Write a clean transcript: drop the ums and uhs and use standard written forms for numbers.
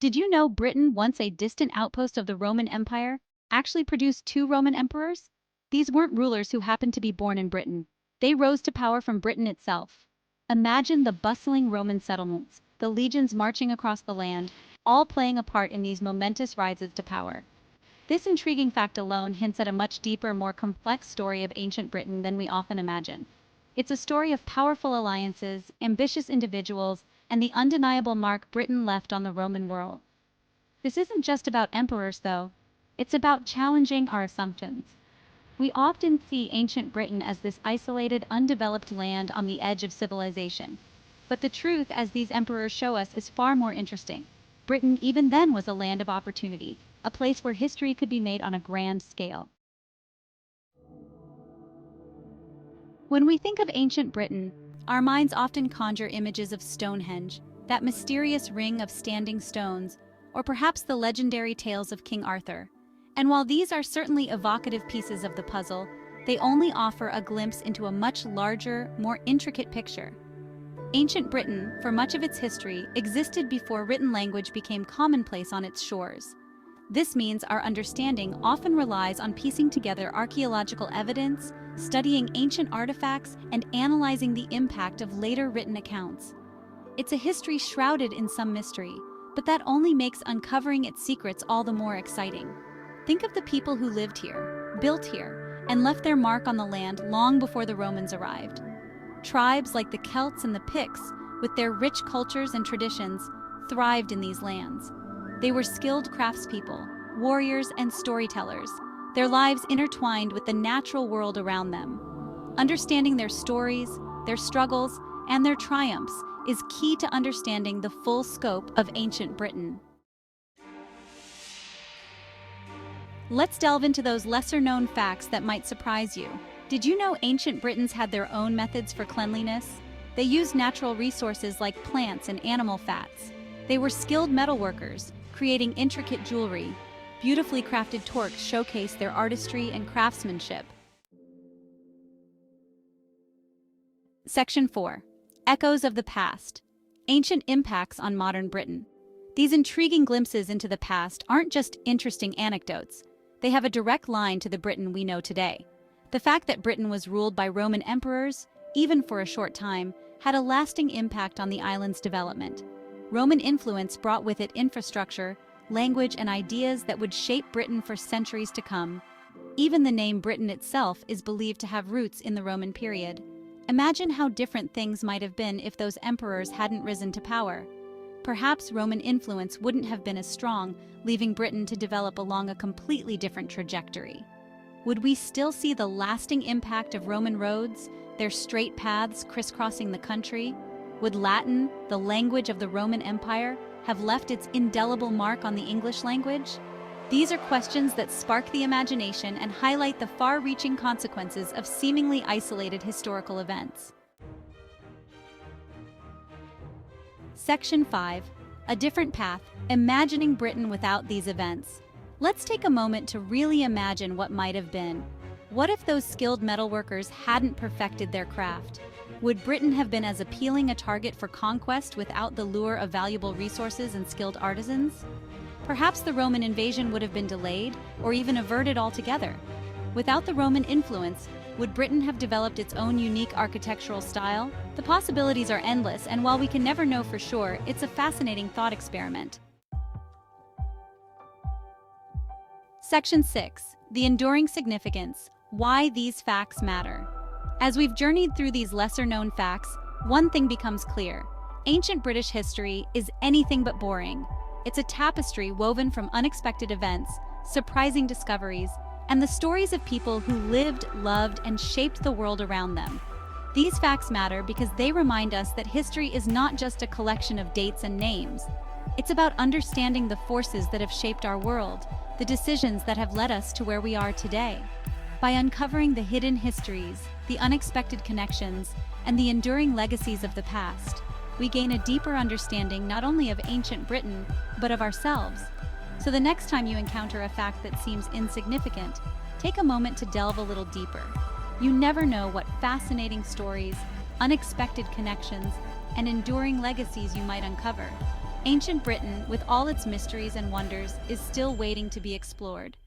Did you know Britain, once a distant outpost of the Roman Empire, actually produced two Roman emperors? These weren't rulers who happened to be born in Britain. They rose to power from Britain itself. Imagine the bustling Roman settlements, the legions marching across the land, all playing a part in these momentous rises to power. This intriguing fact alone hints at a much deeper, more complex story of ancient Britain than we often imagine. It's a story of powerful alliances, ambitious individuals, and the undeniable mark Britain left on the Roman world. This isn't just about emperors, though. It's about challenging our assumptions. We often see ancient Britain as this isolated, undeveloped land on the edge of civilization. But the truth, as these emperors show us, is far more interesting. Britain even then was a land of opportunity, a place where history could be made on a grand scale. When we think of ancient Britain, our minds often conjure images of Stonehenge, that mysterious ring of standing stones, or perhaps the legendary tales of King Arthur. And while these are certainly evocative pieces of the puzzle, they only offer a glimpse into a much larger, more intricate picture. Ancient Britain, for much of its history, existed before written language became commonplace on its shores. This means our understanding often relies on piecing together archaeological evidence, studying ancient artifacts, and analyzing the impact of later written accounts. It's a history shrouded in some mystery, but that only makes uncovering its secrets all the more exciting. Think of the people who lived here, built here, and left their mark on the land long before the Romans arrived. Tribes like the Celts and the Picts, with their rich cultures and traditions, thrived in these lands. They were skilled craftspeople, warriors, and storytellers, their lives intertwined with the natural world around them. Understanding their stories, their struggles, and their triumphs is key to understanding the full scope of ancient Britain. Let's delve into those lesser-known facts that might surprise you. Did you know ancient Britons had their own methods for cleanliness? They used natural resources like plants and animal fats. They were skilled metalworkers, creating intricate jewelry. Beautifully crafted torques showcased their artistry and craftsmanship. Section 4. Echoes of the Past. Ancient Impacts on Modern Britain. These intriguing glimpses into the past aren't just interesting anecdotes. They have a direct line to the Britain we know today. The fact that Britain was ruled by Roman emperors, even for a short time, had a lasting impact on the island's development. Roman influence brought with it infrastructure, language, and ideas that would shape Britain for centuries to come. Even the name Britain itself is believed to have roots in the Roman period. Imagine how different things might have been if those emperors hadn't risen to power. Perhaps Roman influence wouldn't have been as strong, leaving Britain to develop along a completely different trajectory. Would we still see the lasting impact of Roman roads, their straight paths crisscrossing the country? Would Latin, the language of the Roman Empire, have left its indelible mark on the English language? These are questions that spark the imagination and highlight the far-reaching consequences of seemingly isolated historical events. Section 5. A Different Path, Imagining Britain Without These Events. Let's take a moment to really imagine what might have been. What if those skilled metalworkers hadn't perfected their craft? Would Britain have been as appealing a target for conquest without the lure of valuable resources and skilled artisans? Perhaps the Roman invasion would have been delayed or even averted altogether. Without the Roman influence, would Britain have developed its own unique architectural style? The possibilities are endless, and while we can never know for sure, it's a fascinating thought experiment. Section 6. The Enduring Significance. Why these facts matter. As we've journeyed through these lesser-known facts, one thing becomes clear. Ancient British history is anything but boring. It's a tapestry woven from unexpected events, surprising discoveries, and the stories of people who lived, loved, and shaped the world around them. These facts matter because they remind us that history is not just a collection of dates and names. It's about understanding the forces that have shaped our world, the decisions that have led us to where we are today. By uncovering the hidden histories, the unexpected connections, and the enduring legacies of the past, we gain a deeper understanding not only of ancient Britain, but of ourselves. So the next time you encounter a fact that seems insignificant, take a moment to delve a little deeper. You never know what fascinating stories, unexpected connections, and enduring legacies you might uncover. Ancient Britain, with all its mysteries and wonders, is still waiting to be explored.